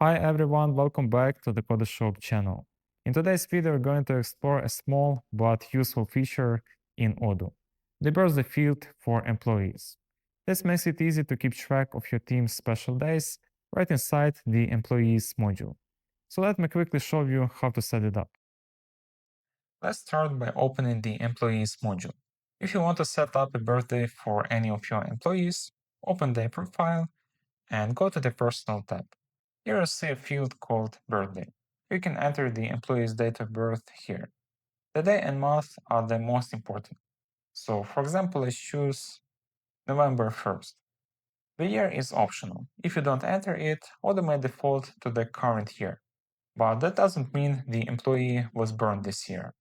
Hi everyone, welcome back to the Code Shop channel. In today's video, we're going to explore a small but useful feature in Odoo, the birthday field for employees. This makes it easy to keep track of your team's special days right inside the employees module. So let me quickly show you how to set it up. Let's start by opening the employees module. If you want to set up a birthday for any of your employees, open their profile and go to the Personal tab. Here you'll see a field called Birthday. You can enter the employee's date of birth here. The day and month are the most important. So, for example, let's choose November 1st. The year is optional. If you don't enter it, Odoo may default to the current year. But that doesn't mean the employee was born this year.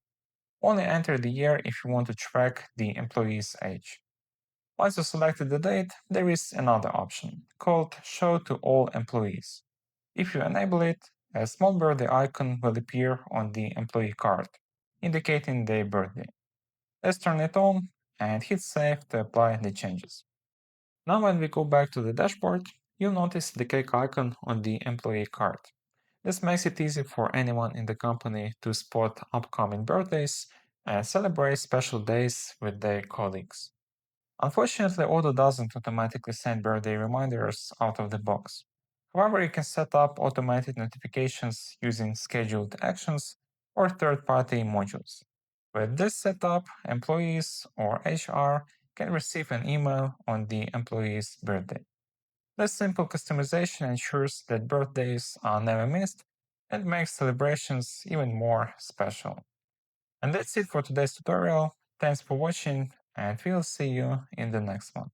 Only enter the year if you want to track the employee's age. Once you selected the date, there is another option called Show to All Employees. If you enable it, a small birthday icon will appear on the employee card, indicating their birthday. Let's turn it on and hit Save to apply the changes. Now when we go back to the dashboard, you'll notice the cake icon on the employee card. This makes it easy for anyone in the company to spot upcoming birthdays and celebrate special days with their colleagues. Unfortunately, Odoo doesn't automatically send birthday reminders out of the box. However, you can set up automated notifications using scheduled actions or third-party modules. With this setup, employees or HR can receive an email on the employee's birthday. This simple customization ensures that birthdays are never missed and makes celebrations even more special. And that's it for today's tutorial. Thanks for watching, and we'll see you in the next one.